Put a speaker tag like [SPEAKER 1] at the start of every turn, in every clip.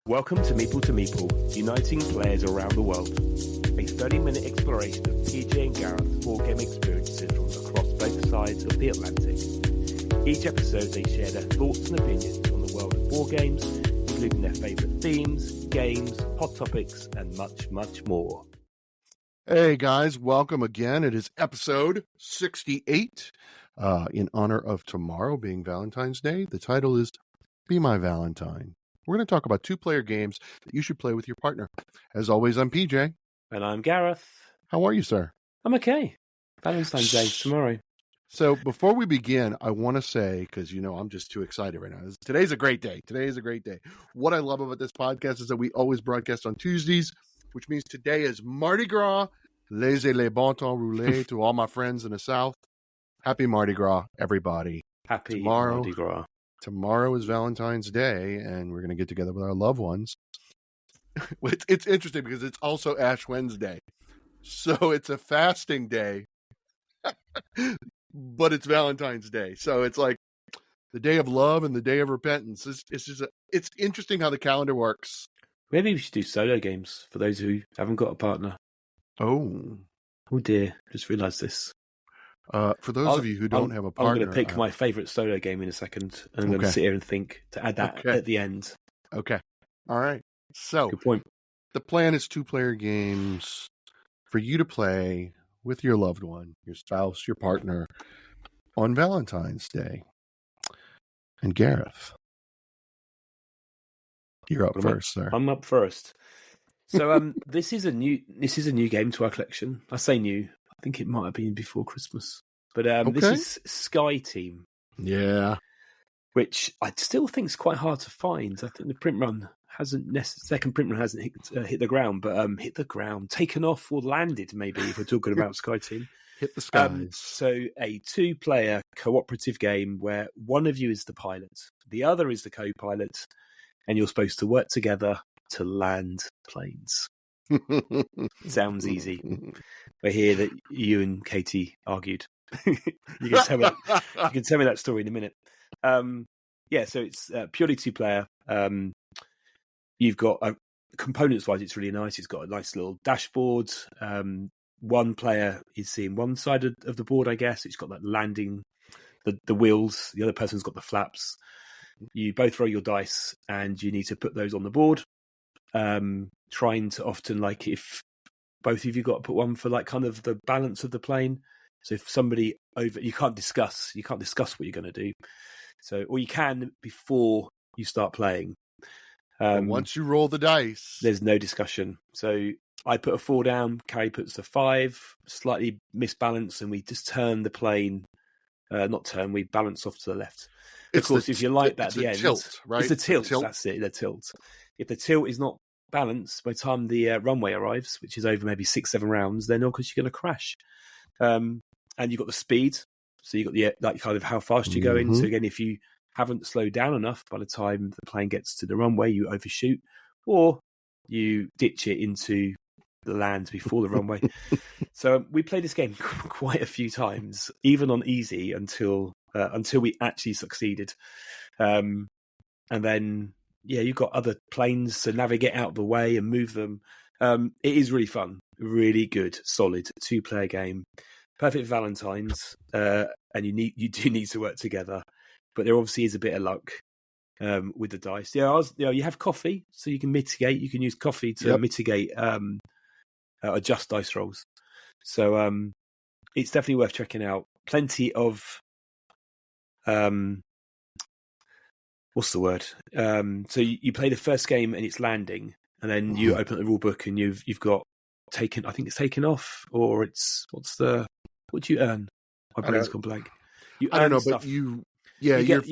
[SPEAKER 1] Welcome to Meeple, uniting players around the world. A 30-minute exploration of PJ and Gareth's boardgame experiences from across both sides of the Atlantic. Each episode they share their thoughts and opinions on the world of board games, including their favourite themes, games, hot topics, and much, much more.
[SPEAKER 2] Hey guys, welcome again. It is episode 68 in honor of tomorrow being Valentine's Day. The title is Be My Valentine. We're going to talk about two-player games that you should play with your partner. As always, I'm PJ.
[SPEAKER 1] And I'm Gareth.
[SPEAKER 2] How are you, sir?
[SPEAKER 1] I'm okay. Valentine's Day tomorrow.
[SPEAKER 2] So before we begin, I want to say, because I'm just too excited right now. Today's a great day. Today is a great day. What I love about this podcast is that we always broadcast on Tuesdays, which means today is Mardi Gras. Laissez les bon temps rouler to all my friends in the South. Happy Mardi Gras, everybody.
[SPEAKER 1] Happy Mardi Gras.
[SPEAKER 2] Tomorrow is Valentine's Day, and we're going to get together with our loved ones. It's interesting because it's also Ash Wednesday. So it's a fasting day, but it's Valentine's Day. So it's like the day of love and the day of repentance. It's interesting how the calendar works.
[SPEAKER 1] Maybe we should do solo games for those who haven't got a partner.
[SPEAKER 2] Oh
[SPEAKER 1] dear. Just realised this.
[SPEAKER 2] For those of you who don't have a partner,
[SPEAKER 1] I'm going to pick my favourite solo game in a second, and I'm going to sit here and think to add that at the end.
[SPEAKER 2] Okay. All right. So,
[SPEAKER 1] good point.
[SPEAKER 2] The plan is two-player games for you to play with your loved one, your spouse, your partner, on Valentine's Day. And Gareth, you're up first, sir.
[SPEAKER 1] I'm up first. So, this is a new game to our collection. I say new. I think it might have been before Christmas. But This is Sky Team.
[SPEAKER 2] Yeah.
[SPEAKER 1] Which I still think is quite hard to find. I think the print run second print run hasn't hit the ground, but hit the ground, taken off or landed, maybe, if we're talking about Sky Team.
[SPEAKER 2] Hit the skies.
[SPEAKER 1] So a two-player cooperative game where one of you is the pilot, the other is the co-pilot, and you're supposed to work together to land planes. Sounds easy. I hear that you and Katie argued. You can tell me that story in a minute. So it's purely two-player. You've got components-wise, it's really nice. It's got a nice little dashboard. One player is seeing one side of the board, I guess. It's got that landing, the wheels. The other person's got the flaps. You both roll your dice, and you need to put those on the board. Trying to often, like, if both of you got to put one for like kind of the balance of the plane. So if somebody you can't discuss what you're going to do. So, or you can before you start playing.
[SPEAKER 2] Once you roll the dice,
[SPEAKER 1] there's no discussion. So I put a 4 down, Carrie puts a 5, slightly misbalanced, and we just turn the plane. We balance off to the left. Of course, if you like that at the end,
[SPEAKER 2] tilt, right?
[SPEAKER 1] It's a tilt. That's it, the tilt. If the tilt is not balanced by the time the runway arrives, which is over maybe 6-7 rounds, then of course you're going to crash. And you've got the speed, so you've got the like kind of how fast you're going. So again, if you haven't slowed down enough by the time the plane gets to the runway, you overshoot, or you ditch it into the land before the runway. So we played this game quite a few times, even on easy, until we actually succeeded. And then you've got other planes to navigate out of the way and move them. It is really fun, really good, solid two-player game. Perfect Valentines, and you do need to work together, but there obviously is a bit of luck with the dice. You have coffee, so you can mitigate. You can use coffee to mitigate, adjust dice rolls. So it's definitely worth checking out. Plenty of what's the word? So you play the first game and it's landing, and then you open up the rule book and you've got taken. I think it's taken off, or it's what do you earn? My brain's gone blank.
[SPEAKER 2] I don't know,
[SPEAKER 1] stuff.
[SPEAKER 2] but you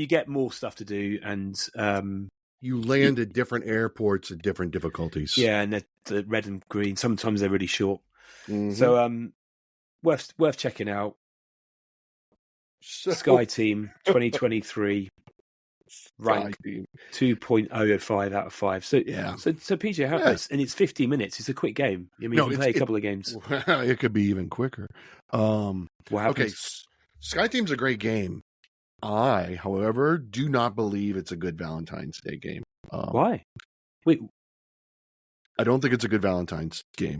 [SPEAKER 1] get more stuff to do, and
[SPEAKER 2] you land at different airports at different difficulties.
[SPEAKER 1] Yeah, and the red and green. Sometimes they're really short. So worth checking out. Sky Team 2023. Rank 2.05 out of 5. So PJ, how this? And it's 50 minutes. It's a quick game. I mean, you can play a couple of games.
[SPEAKER 2] It could be even quicker. Okay, Sky Team's a great game. I, however, do not believe it's a good Valentine's Day game.
[SPEAKER 1] Why? Wait,
[SPEAKER 2] I don't think it's a good Valentine's game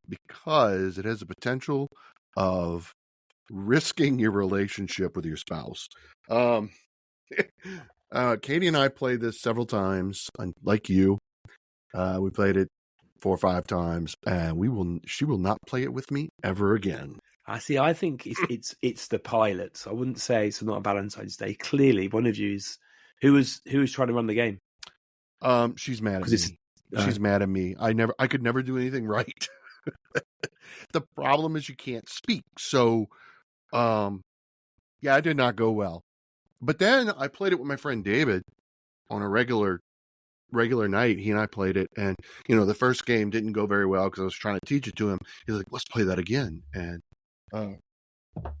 [SPEAKER 2] because it has the potential of risking your relationship with your spouse. Katie and I played this several times, like you. We played it 4 or 5 times, and she will not play it with me ever again.
[SPEAKER 1] I see. I think it's the pilot. I wouldn't say it's not a Valentine's Day. Clearly, one of you's who was trying to run the game.
[SPEAKER 2] She's mad at me. She's mad at me. I could never do anything right. The problem is you can't speak. So, yeah, it did not go well. But then I played it with my friend David on a regular night. He and I played it, and the first game didn't go very well because I was trying to teach it to him. He's like, "Let's play that again." And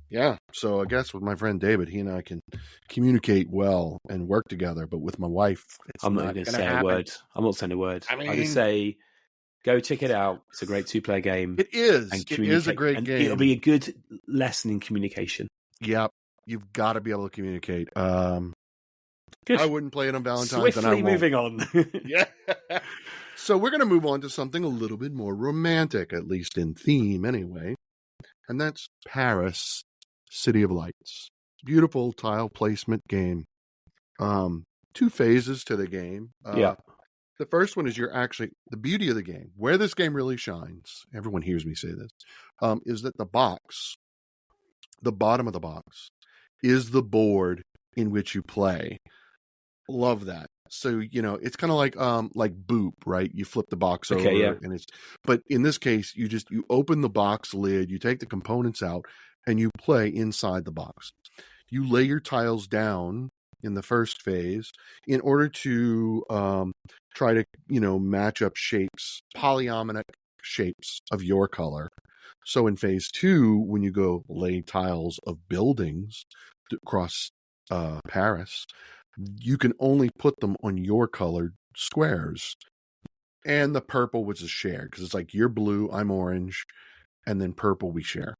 [SPEAKER 2] yeah, so I guess with my friend David, he and I can communicate well and work together. But with my wife,
[SPEAKER 1] I'm not going to say a word. I'm not saying a word. I just say, go check it out. It's a great 2-player game.
[SPEAKER 2] It is. It is a great game.
[SPEAKER 1] It'll be a good lesson in communication.
[SPEAKER 2] Yep. You've got to be able to communicate.
[SPEAKER 1] Good.
[SPEAKER 2] I wouldn't play it on Valentine's.
[SPEAKER 1] Swiftly moving on.
[SPEAKER 2] Yeah. So we're going to move on to something a little bit more romantic, at least in theme anyway. And that's Paris, City of Lights. Beautiful tile placement game. 2 phases to the game.
[SPEAKER 1] Yeah.
[SPEAKER 2] The first one is the beauty of the game, where this game really shines. Everyone hears me say this, is that the bottom of the box, is the board in which you play. Love that. So, it's kind of like Boop, right? You flip the box over, and but in this case, you open the box lid, you take the components out, and you play inside the box. You lay your tiles down in the first phase in order to try to, match up shapes, polyominic shapes of your color. So in phase 2, when you go lay tiles of buildings across Paris, you can only put them on your colored squares. And the purple, which is shared, because it's like you're blue, I'm orange, and then purple we share.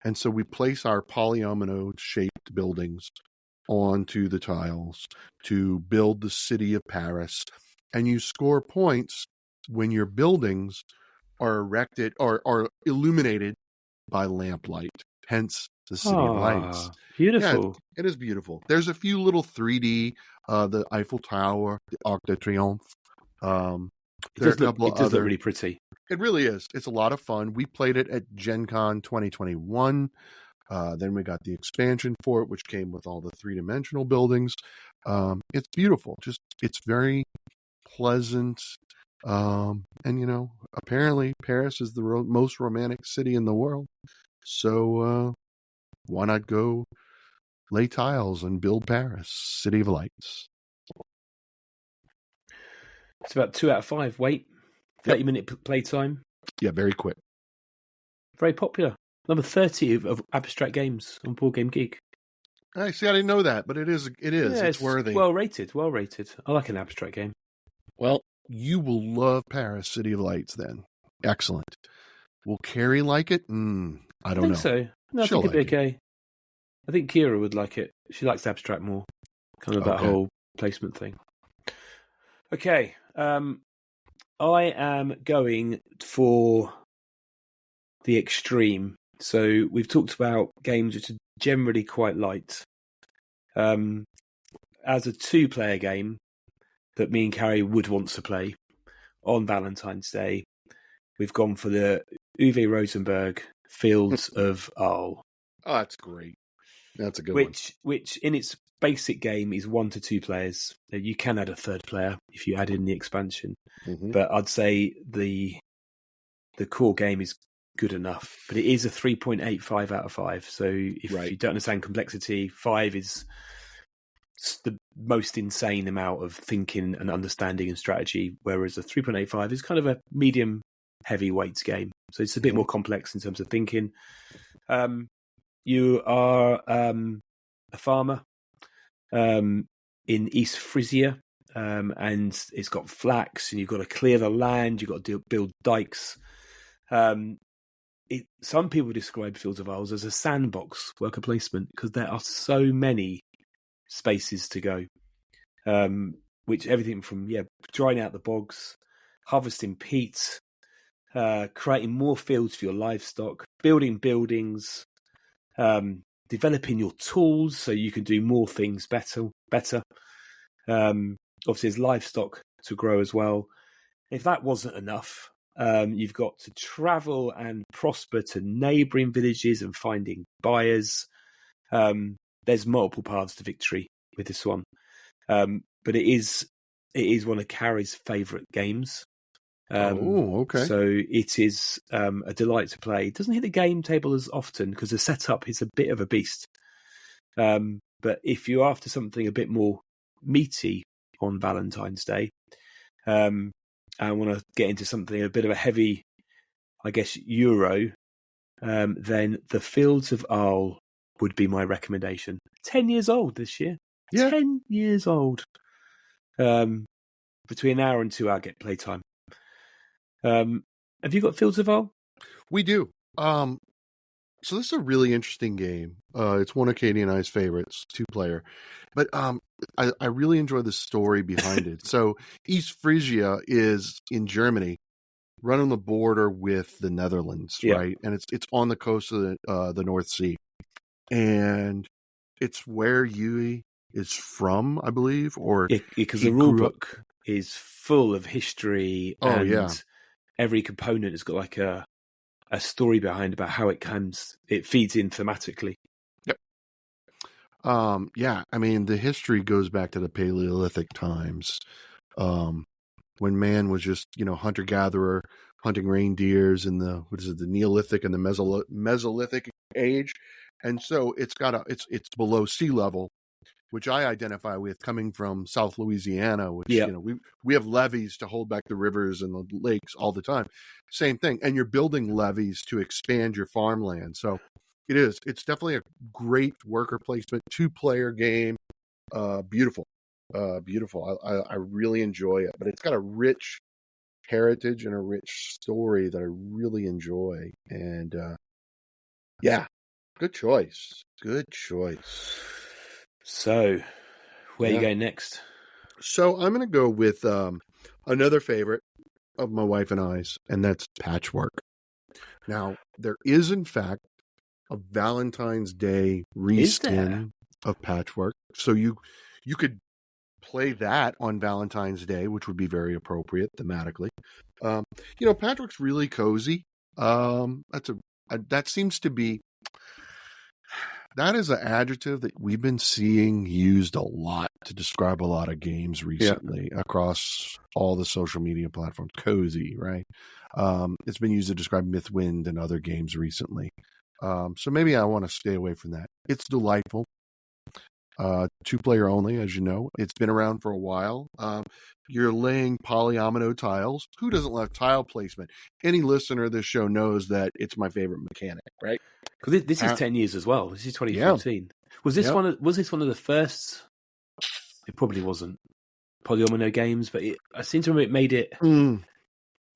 [SPEAKER 2] And so we place our polyomino-shaped buildings onto the tiles to build the city of Paris. And you score points when your buildings are erected or are illuminated by lamplight, hence the City of Lights.
[SPEAKER 1] Beautiful.
[SPEAKER 2] Yeah, it is beautiful. There's a few little 3D, the Eiffel Tower, the Arc de Triomphe.
[SPEAKER 1] It does look really pretty.
[SPEAKER 2] It really is. It's a lot of fun. We played it at Gen Con 2021. Then we got the expansion for it, which came with all the 3-dimensional buildings. It's beautiful. It's very pleasant. And, apparently Paris is the most romantic city in the world. So why not go lay tiles and build Paris, City of Lights?
[SPEAKER 1] It's about 2 out of 5. Wait, 30-minute playtime.
[SPEAKER 2] Yeah, very quick.
[SPEAKER 1] Very popular. Number 30 of abstract games on Board Game Geek.
[SPEAKER 2] I see. I didn't know that, but it is. Yeah, it's worthy.
[SPEAKER 1] Well rated. I like an abstract game.
[SPEAKER 2] Well, you will love Paris, City of Lights. Then, excellent. Will Carrie like it? I don't know.
[SPEAKER 1] I think so. No, I think it'd be okay. I think Kira would like it. She likes abstract more. Kind of that whole placement thing. Okay. I am going for the extreme. So we've talked about games which are generally quite light. As a 2-player game that me and Carrie would want to play on Valentine's Day, we've gone for the Uwe Rosenberg Fields of Arle.
[SPEAKER 2] Oh, that's great. That's a good one.
[SPEAKER 1] Which in its basic game is 1 to 2 players. You can add a 3rd player if you add in the expansion. Mm-hmm. But I'd say the core game is good enough. But it is a 3.85 out of 5. So if you don't understand complexity, 5 is the most insane amount of thinking and understanding and strategy, whereas a 3.85 is kind of a medium heavyweights game. So it's a bit more complex in terms of thinking. You are a farmer in East Frisia, and it's got flax, and you've got to clear the land, you've got to build dikes. Some people describe Fields of Arle as a sandbox worker placement because there are so many spaces to go. which everything from drying out the bogs, harvesting peat, creating more fields for your livestock, building buildings, developing your tools so you can do more things better. Obviously, there's livestock to grow as well. If that wasn't enough, you've got to travel and prosper to neighbouring villages and finding buyers. There's multiple paths to victory with this one, but it is one of Carrie's favourite games.
[SPEAKER 2] Okay.
[SPEAKER 1] So it is a delight to play. It doesn't hit the game table as often because the setup is a bit of a beast. But if you're after something a bit more meaty on Valentine's Day, and want to get into something a bit of a heavy, I guess, Euro, then the Fields of Arle would be my recommendation. 10 years old this year.
[SPEAKER 2] Yeah.
[SPEAKER 1] 10 years old. Between an hour and 2 hour get playtime. Have you got Fields of Arle?
[SPEAKER 2] We do. So this is a really interesting game. It's one of Katie and I's favorites, 2-player. But I really enjoy the story behind it. So East Frisia is in Germany, right on the border with the Netherlands, right? And it's on the coast of the North Sea. And it's where Yui is from, I believe, or
[SPEAKER 1] because the rule book is full of history. Every component has got like a story behind about how it feeds in thematically.
[SPEAKER 2] Yep. I mean, the history goes back to the Paleolithic times, when man was just, hunter-gatherer, hunting reindeers in the Neolithic and the Mesolithic age. And so it's below sea level, which I identify with coming from South Louisiana, which, we have levees to hold back the rivers and the lakes all the time. Same thing. And you're building levees to expand your farmland. So it's definitely a great worker placement, 2-player game. Beautiful. I really enjoy it, but it's got a rich heritage and a rich story that I really enjoy. And, good choice.
[SPEAKER 1] So, where are you going next?
[SPEAKER 2] So I'm going to go with another favorite of my wife and I's, and that's Patchwork. Now, there is, in fact, a Valentine's Day reskin of Patchwork. So you could play that on Valentine's Day, which would be very appropriate thematically. Patchwork's really cozy. That seems to be... That is an adjective that we've been seeing used a lot to describe a lot of games recently across all the social media platforms. Cozy, right? It's been used to describe Mythwind and other games recently. So maybe I want to stay away from that. It's delightful. 2-player only, as you know. It's been around for a while. You're laying polyomino tiles. Who doesn't love tile placement? Any listener of this show knows that it's my favorite mechanic, right?
[SPEAKER 1] Because this is 10 years as well. This is 2014. Yeah. Was this one of the first? It probably wasn't polyomino games, but I seem to remember it made it.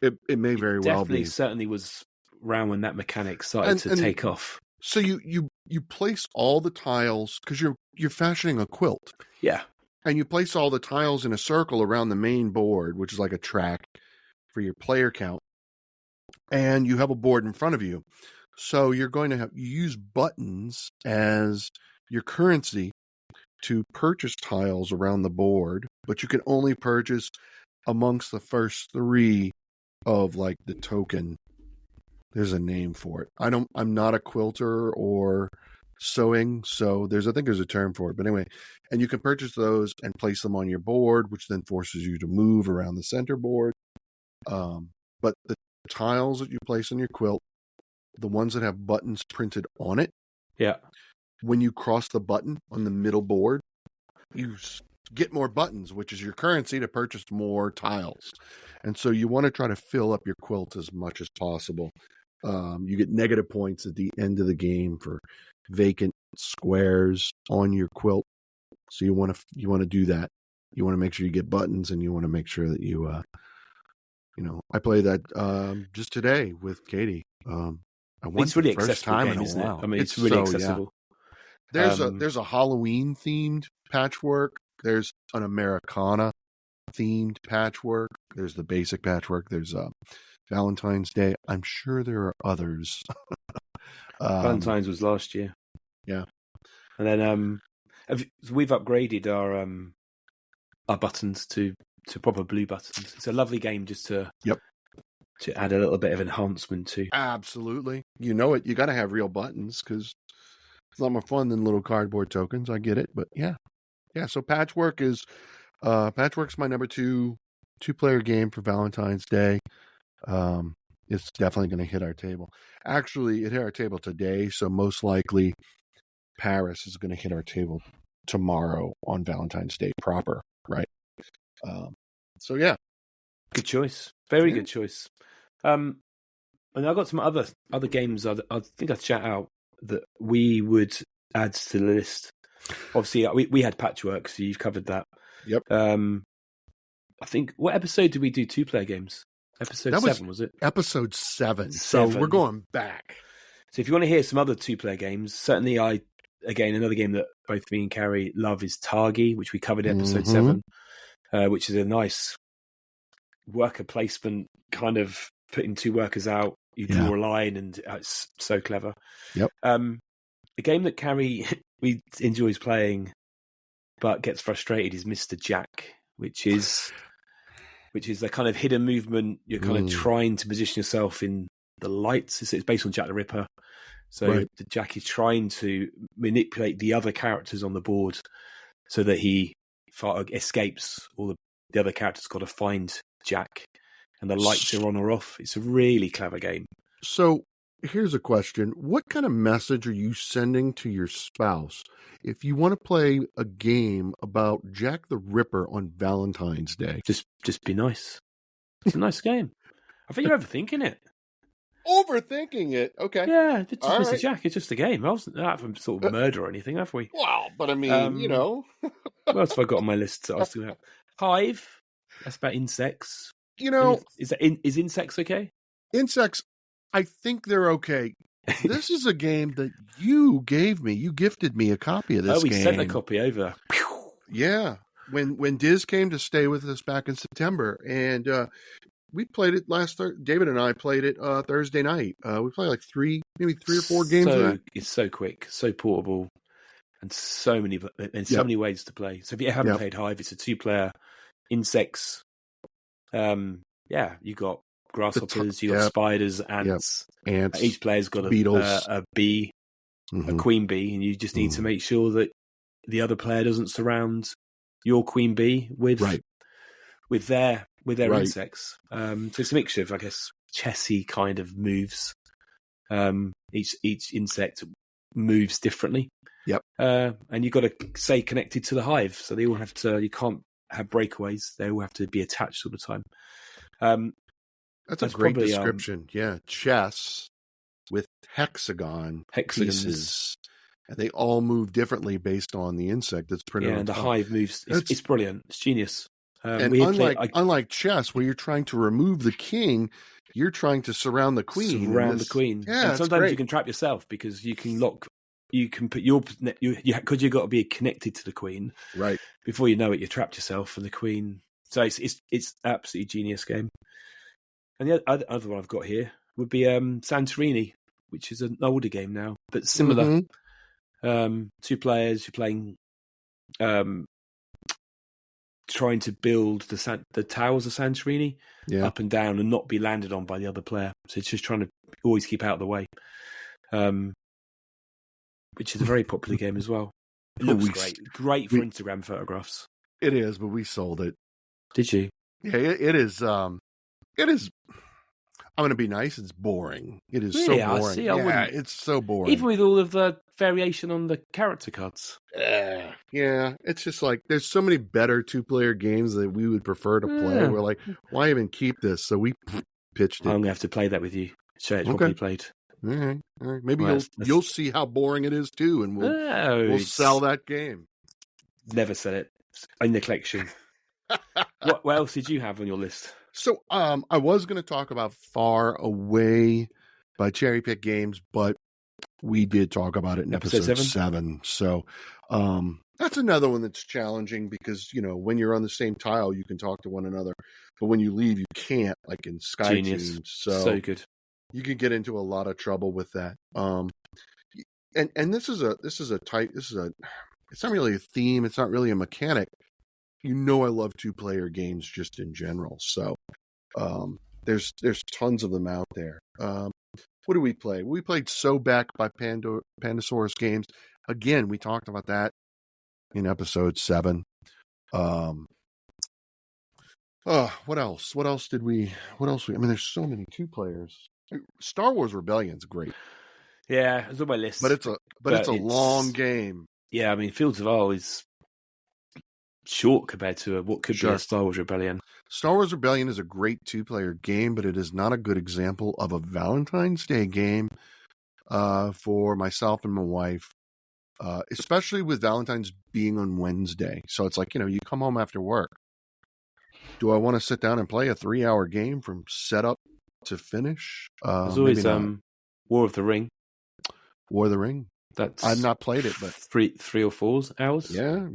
[SPEAKER 2] It may very well be.
[SPEAKER 1] Certainly was around when that mechanic started to take off.
[SPEAKER 2] So you place all the tiles because you're fashioning a quilt.
[SPEAKER 1] Yeah.
[SPEAKER 2] And you place all the tiles in a circle around the main board, which is like a track for your player count. And you have a board in front of you. So you're going to use buttons as your currency to purchase tiles around the board, but you can only purchase amongst the first 3 of like the token. There's a name for it. I'm not a quilter or sewing, so I think there's a term for it. But anyway, and you can purchase those and place them on your board, which then forces you to move around the center board. But the tiles that you place on your quilt, the ones that have buttons printed on it, when you cross the button on the middle board, you get more buttons, which is your currency to purchase more tiles. And so you want to try to fill up your quilt as much as possible. You get negative points at the end of the game for vacant squares on your quilt. So you want to do that. You want to make sure you get buttons, and you want to make sure that you I play that just today with Katie.
[SPEAKER 1] It's really accessible game, isn't it? I mean, it's really accessible.
[SPEAKER 2] Yeah. There's a Halloween themed Patchwork. There's an Americana themed patchwork. There's the basic patchwork. There's Valentine's Day. I'm sure there are others.
[SPEAKER 1] Valentine's was last year.
[SPEAKER 2] Yeah.
[SPEAKER 1] And then we've upgraded our buttons to proper blue buttons. It's a lovely game just to add a little bit of enhancement to.
[SPEAKER 2] Absolutely. You know it. You got to have real buttons because it's a lot more fun than little cardboard tokens. I get it. But yeah. So Patchwork's my number two-player game for Valentine's Day. It's definitely going to hit our table. Actually, it hit our table today, so most likely Paris is going to hit our table tomorrow on Valentine's Day proper, right? So yeah,
[SPEAKER 1] good choice, very good choice. And I've got some other games I think I'd shout out that we would add to the list. Obviously, we had Patchwork, so you've covered that.
[SPEAKER 2] Yep.
[SPEAKER 1] I think what episode did we do 2-player games? Episode 7, was it?
[SPEAKER 2] Episode 7. So we're going back.
[SPEAKER 1] So if you want to hear some other 2-player games, certainly another game that both me and Carrie love is Targi, which we covered in episode 7, which is a nice worker placement, kind of putting 2 workers out. You draw a line, and it's so clever.
[SPEAKER 2] Yep.
[SPEAKER 1] A game that Carrie enjoys playing, but gets frustrated is Mr. Jack, which is the kind of hidden movement. You're kind of trying to position yourself in the lights. It's based on Jack the Ripper. So Jack is trying to manipulate the other characters on the board so that he escapes. All the other characters got to find Jack, and the lights are on or off. It's a really clever game.
[SPEAKER 2] So here's a question. What kind of message are you sending to your spouse if you want to play a game about Jack the Ripper on Valentine's Day?
[SPEAKER 1] Just be nice. It's a nice game. I think you're overthinking it.
[SPEAKER 2] Overthinking it? Okay.
[SPEAKER 1] Yeah, it's just Mr. Jack. It's just a game. I wasn't out for sort of murder or anything, have we?
[SPEAKER 2] Well, but I mean, you know.
[SPEAKER 1] What else have I got on my list that I was thinking about? Hive. That's about insects.
[SPEAKER 2] You know.
[SPEAKER 1] Is insects okay?
[SPEAKER 2] Insects, I think they're okay. This is a game that you gave me. You gifted me a copy of this game.
[SPEAKER 1] Oh, we sent a copy over.
[SPEAKER 2] Yeah. When Diz came to stay with us back in September, and we played it David and I played it Thursday night. We played like maybe 3 or 4 games of that.
[SPEAKER 1] It's so quick, so portable, and so many ways to play. So if you haven't played Hive, it's a 2-player insects. You got grasshoppers, you got spiders, ants. Each player's got a bee, a queen bee, and you just need to make sure that the other player doesn't surround your queen bee with their insects. So it's a mixture of, I guess, chessy kind of moves. Each insect moves differently.
[SPEAKER 2] Yep.
[SPEAKER 1] And you've got to stay connected to the hive, so they all have to. You can't have breakaways. They all have to be attached all the time.
[SPEAKER 2] That's a great description. Chess with hexagons. Pieces. And they all move differently based on the insect that's printed on
[SPEAKER 1] and the
[SPEAKER 2] top.
[SPEAKER 1] hive moves. It's brilliant. It's genius.
[SPEAKER 2] And unlike chess, where you're trying to remove the king, you're trying to surround the queen.
[SPEAKER 1] The queen.
[SPEAKER 2] Yeah,
[SPEAKER 1] and sometimes you can trap yourself because you can lock. You can put because you've got to be connected to the queen.
[SPEAKER 2] Right. Before
[SPEAKER 1] you know it, you trapped yourself and the queen. So it's absolutely genius game. And the other one I've got here would be Santorini, which is an older game now, but similar. 2 players. You're playing, trying to build the towers of Santorini up and down and not be landed on by the other player. So it's just trying to always keep out of the way, which is a very popular game as well. It looks great for Instagram photographs.
[SPEAKER 2] It is, but we sold it.
[SPEAKER 1] Did you?
[SPEAKER 2] Yeah, it is. It is. I'm going to be nice. It's boring. It is
[SPEAKER 1] really?
[SPEAKER 2] So boring. It's so boring.
[SPEAKER 1] Even with all of the variation on the character cards.
[SPEAKER 2] Yeah, it's just like there's so many better 2-player games that we would prefer to play. We're like, why even keep this? So we pitched it.
[SPEAKER 1] I'm going to have to play that with you. Show it properly played.
[SPEAKER 2] All right. Maybe you'll see how boring it is too, and we'll sell that game.
[SPEAKER 1] Never sell it in the collection. What else did you have on your list?
[SPEAKER 2] So I was going to talk about Far Away by Cherry Pick Games, but we did talk about it in episode 7. So That's another one that's challenging because, when you're on the same tile, you can talk to one another. But when you leave, you can't, like in Sky
[SPEAKER 1] Genius.
[SPEAKER 2] Team.
[SPEAKER 1] So good.
[SPEAKER 2] You could get into a lot of trouble with that. And this is it's not really a theme. It's not really a mechanic. I love 2-player games just in general. So there's tons of them out there. What do we play? We played So Back by Pandasaurus Games. Again, we talked about that in episode 7. What else? I mean, there's so many 2-players. Star Wars Rebellion's great.
[SPEAKER 1] Yeah, it's on my list.
[SPEAKER 2] But it's a long game.
[SPEAKER 1] Yeah, I mean, Fields of Isle is short compared to what could be a Star Wars Rebellion.
[SPEAKER 2] Star Wars Rebellion is a great 2-player game, but it is not a good example of a Valentine's Day game for myself and my wife, especially with Valentine's being on Wednesday. So it's like, you come home after work. Do I want to sit down and play a 3-hour game from setup to finish?
[SPEAKER 1] There's always War of the Ring.
[SPEAKER 2] War of the Ring? I've not played it, but
[SPEAKER 1] 3 or 4 hours.
[SPEAKER 2] Yeah.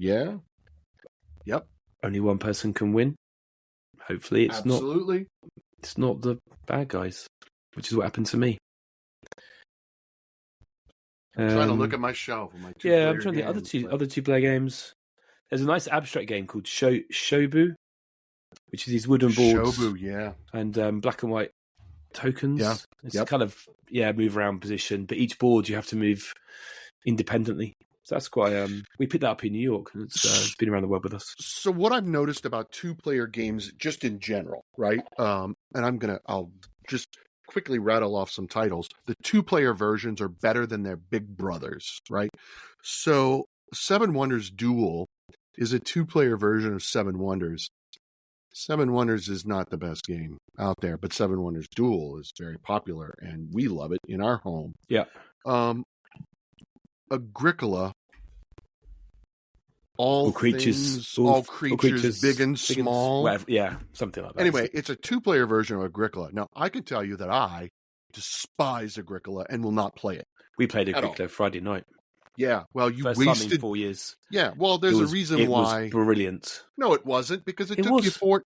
[SPEAKER 2] Yep.
[SPEAKER 1] Only one person can win. Hopefully it's not the bad guys, which is what happened to me.
[SPEAKER 2] I'm trying to look at my shelf. I'm
[SPEAKER 1] trying to think other 2-player games. There's a nice abstract game called Shobu, which is these wooden boards.
[SPEAKER 2] Shobu, yeah.
[SPEAKER 1] And black and white tokens.
[SPEAKER 2] Yeah.
[SPEAKER 1] It's kind of move around position, but each board you have to move independently. So that's quite. We picked that up in New York, and it's been around the world with us.
[SPEAKER 2] So what I've noticed about 2-player games, just in general, right? And I'll just quickly rattle off some titles. The 2-player versions are better than their big brothers, right? So 7 Wonders Duel is a 2-player version of 7 Wonders. 7 Wonders is not the best game out there, but 7 Wonders Duel is very popular, and we love it in our home.
[SPEAKER 1] Yeah.
[SPEAKER 2] Agricola, all creatures, big and small.
[SPEAKER 1] Something like that.
[SPEAKER 2] Anyway, it's a 2-player version of Agricola. Now, I can tell you that I despise Agricola and will not play it.
[SPEAKER 1] We played Agricola Friday night.
[SPEAKER 2] Yeah, well, you
[SPEAKER 1] First
[SPEAKER 2] wasted
[SPEAKER 1] time in 4 years.
[SPEAKER 2] Yeah, well, there's a reason why.
[SPEAKER 1] It was brilliant.
[SPEAKER 2] No, it wasn't, because it took you 4.
[SPEAKER 1] It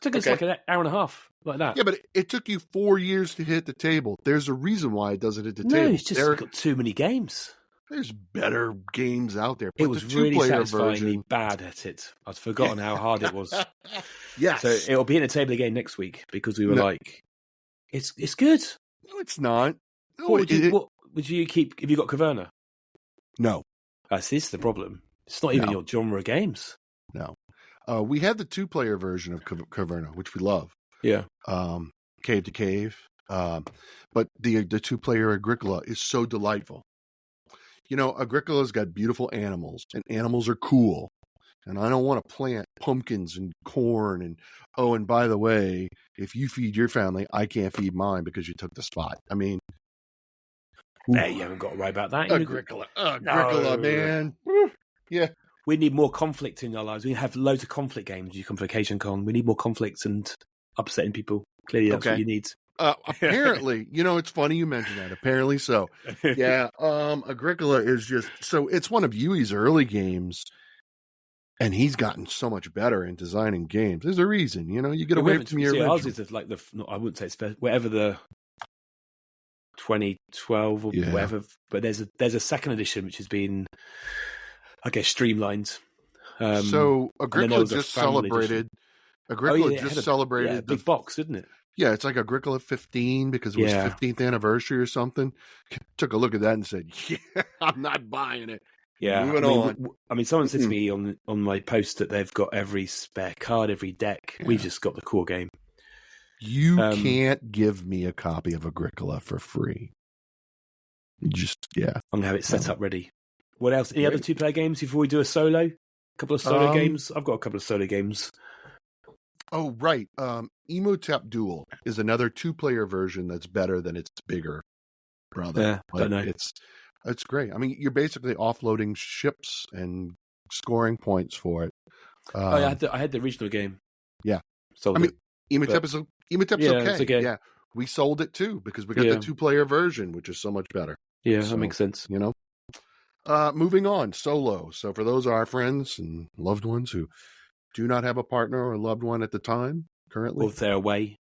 [SPEAKER 1] took us like an hour and a half, like that.
[SPEAKER 2] Yeah, but it took you 4 years to hit the table. There's a reason why it doesn't hit the table.
[SPEAKER 1] No, it's just got too many games.
[SPEAKER 2] There's better games out there.
[SPEAKER 1] It was really satisfyingly bad at it. I'd forgotten how hard it was.
[SPEAKER 2] Yes.
[SPEAKER 1] So it'll be in a table again next week, because we were like, it's good.
[SPEAKER 2] No, it's not. No,
[SPEAKER 1] what would you keep if you got Caverna?
[SPEAKER 2] No.
[SPEAKER 1] This is the problem. It's not even your genre of games.
[SPEAKER 2] No. We had the 2-player version of Caverna, which we love.
[SPEAKER 1] Yeah.
[SPEAKER 2] Cave to Cave. But the 2-player Agricola is so delightful. Agricola's got beautiful animals, and animals are cool. And I don't want to plant pumpkins and corn. And by the way, if you feed your family, I can't feed mine because you took the spot. I mean,
[SPEAKER 1] hey, you haven't got to worry about that.
[SPEAKER 2] Agricola, man. Yeah.
[SPEAKER 1] We need more conflict in our lives. We have loads of conflict games. You come for Occasion Con. We need more conflicts and upsetting people. Clearly, that's what you need.
[SPEAKER 2] Apparently, it's funny you mentioned that. Apparently so. Yeah. Agricola is just, so it's one of Yui's early games, and he's gotten so much better in designing games. There's a reason, you get away from your original.
[SPEAKER 1] Ours is like I wouldn't say it's whatever the 2012 or whatever, but there's a second edition which has been, I guess, streamlined.
[SPEAKER 2] So Agricola just celebrated. Celebrated
[SPEAKER 1] the big box, didn't it?
[SPEAKER 2] Yeah, it's like Agricola 15 because it was 15th anniversary or something. Took a look at that and said, "Yeah, I'm not buying it."
[SPEAKER 1] Yeah,
[SPEAKER 2] moving on.
[SPEAKER 1] I mean, someone said to me on my post that they've got every spare card, every deck. Yeah. We've just got the core game.
[SPEAKER 2] You can't give me a copy of Agricola for free. I'm
[SPEAKER 1] gonna have it set up ready. What else? Any other 2-player games before we do a solo? A couple of solo games. I've got a couple of solo games.
[SPEAKER 2] Oh, right. Emotep Duel is another 2-player version that's better than its bigger brother.
[SPEAKER 1] Yeah, don't know.
[SPEAKER 2] It's great. I mean, you're basically offloading ships and scoring points for it.
[SPEAKER 1] I had the original game.
[SPEAKER 2] Yeah.
[SPEAKER 1] So
[SPEAKER 2] Emotep's okay.
[SPEAKER 1] It's okay.
[SPEAKER 2] Yeah. We sold it too because we got the 2-player version, which is so much better.
[SPEAKER 1] Yeah, that makes sense.
[SPEAKER 2] Moving on, solo. So for those of our friends and loved ones who do not have a partner or a loved one at the time currently,
[SPEAKER 1] Or if they're away,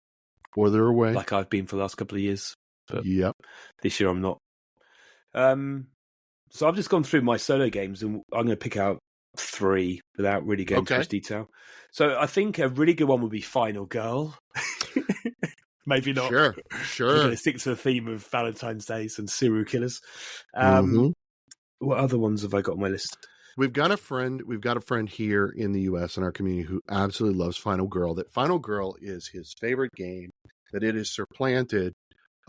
[SPEAKER 2] like
[SPEAKER 1] I've been for the last couple of years. But
[SPEAKER 2] yep.
[SPEAKER 1] this year I'm not. So I've just gone through my solo games, and I'm going to pick out 3 without really going into much detail. So I think a really good one would be Final Girl. Maybe not.
[SPEAKER 2] Sure.
[SPEAKER 1] We're going to stick to the theme of Valentine's Days and serial killers. What other ones have I got on my list?
[SPEAKER 2] We've got a friend here in the U.S. in our community who absolutely loves Final Girl. That Final Girl is his favorite game. That it has supplanted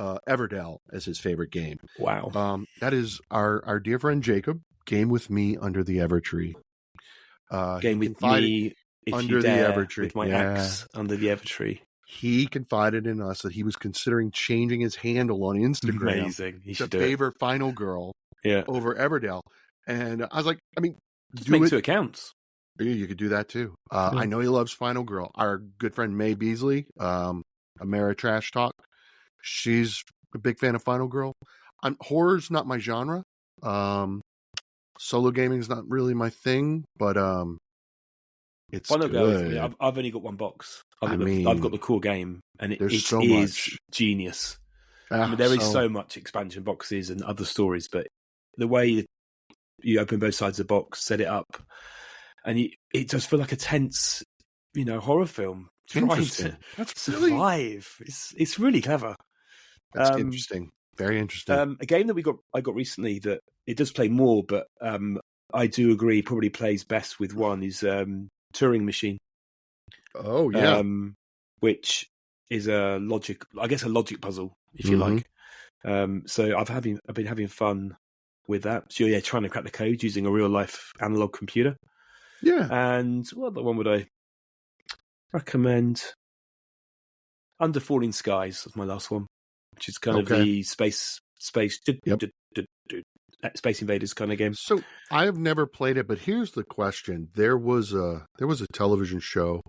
[SPEAKER 2] Everdell as his favorite game.
[SPEAKER 1] Wow.
[SPEAKER 2] That is our dear friend Jacob. Game with me under the Evertree.
[SPEAKER 1] Game with me
[SPEAKER 2] under the Evertree.
[SPEAKER 1] With my axe under the Evertree.
[SPEAKER 2] He confided in us that he was considering changing his handle on Instagram.
[SPEAKER 1] Amazing. He should
[SPEAKER 2] to favor Final Girl over Everdell. And I was like, I mean,
[SPEAKER 1] just make 2 accounts.
[SPEAKER 2] You could do that too. I know he loves Final Girl. Our good friend May Beasley, Ameritrash Talk, she's a big fan of Final Girl. Horror's not my genre. Solo gaming is not really my thing, but it's
[SPEAKER 1] Final
[SPEAKER 2] good.
[SPEAKER 1] Girl, I've only got 1 box. I've got the core game, and it is
[SPEAKER 2] much.
[SPEAKER 1] Genius. There is so much expansion boxes and other stories, but the way you open both sides of the box, set it up, and it does feel like a tense, horror film. Trying to survive. It's really clever.
[SPEAKER 2] That's interesting. Very interesting.
[SPEAKER 1] A game that I got recently that it does play more, but I do agree probably plays best with 1 is Turing Machine.
[SPEAKER 2] Oh yeah.
[SPEAKER 1] Which is a logic puzzle, if you like. So I've been having fun with that. So yeah, trying to crack the code using a real life analog computer.
[SPEAKER 2] Yeah.
[SPEAKER 1] And what other one would I recommend? Under Falling Skies was my last one, which is kind of the space invaders kind of game.
[SPEAKER 2] So I have never played it, but here's the question: there was a television show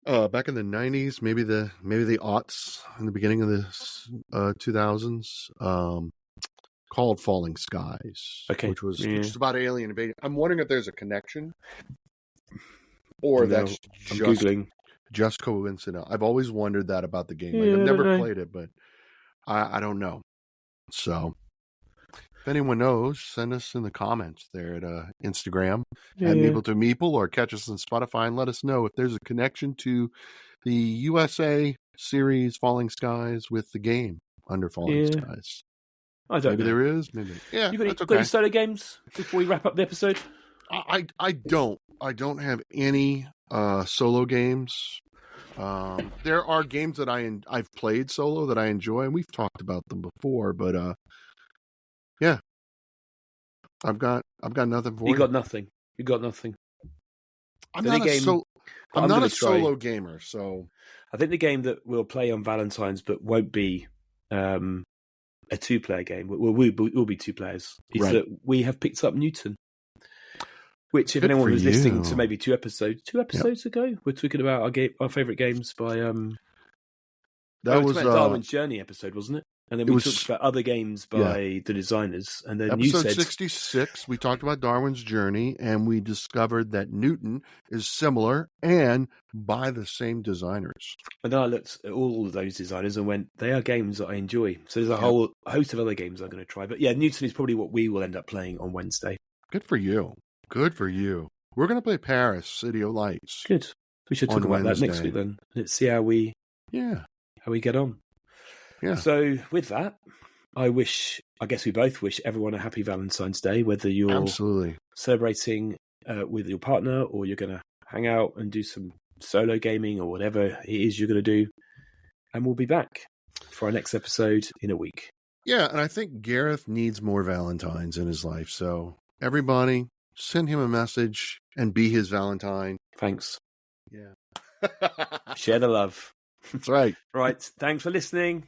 [SPEAKER 2] back in the 90s, maybe the aughts, in the beginning of the 2000s, called Falling Skies, which is about alien invasion. I'm wondering if there's a connection, or that's just coincidental. I've always wondered that about the game. I've never played it, but I don't know. So if anyone knows, send us in the comments there at Instagram at Meeple to Meeple, or catch us on Spotify and let us know if there's a connection to the USA series Falling Skies with the game Under Falling Skies.
[SPEAKER 1] I don't know.
[SPEAKER 2] Maybe there is. Maybe. Yeah,
[SPEAKER 1] you got any solo games before we wrap up the episode?
[SPEAKER 2] I don't have any solo games. There are games that I've played solo that I enjoy, and we've talked about them before. But yeah, I've got nothing for you.
[SPEAKER 1] You got nothing.
[SPEAKER 2] I'm not a solo gamer, so
[SPEAKER 1] I think the game that we'll play on Valentine's, but won't be a 2-player game. We'll be 2 players. Is that we have picked up Newton. Which, if anyone was listening to maybe 2 episodes ago, we're talking about our favourite games by that was Darwin's Journey episode, wasn't it? And then we talked about other games by the designers. And then
[SPEAKER 2] episode 66, we talked about Darwin's Journey, and we discovered that Newton is similar and by the same designers.
[SPEAKER 1] And then I looked at all of those designers and went, they are games that I enjoy. So there's a whole host of other games I'm going to try. But yeah, Newton is probably what we will end up playing on Wednesday.
[SPEAKER 2] Good for you. Good for you. We're going to play Paris, City of Lights.
[SPEAKER 1] Good. We should talk about that next week then. Let's see how we get on.
[SPEAKER 2] Yeah.
[SPEAKER 1] So with that, I guess we both wish everyone a happy Valentine's Day, whether you're celebrating with your partner or you're going to hang out and do some solo gaming or whatever it is you're going to do. And we'll be back for our next episode in a week.
[SPEAKER 2] Yeah, and I think Gareth needs more Valentines in his life. So everybody, send him a message and be his Valentine.
[SPEAKER 1] Thanks.
[SPEAKER 2] Yeah.
[SPEAKER 1] Share the love.
[SPEAKER 2] That's right.
[SPEAKER 1] Right. Thanks for listening.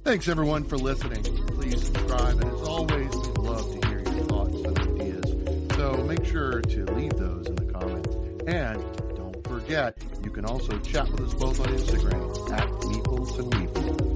[SPEAKER 2] Thanks, everyone, for listening. Please subscribe. And as always, we'd love to hear your thoughts and ideas. So make sure to leave those in the comments. And don't forget, you can also chat with us both on Instagram at Meeple to Meeple.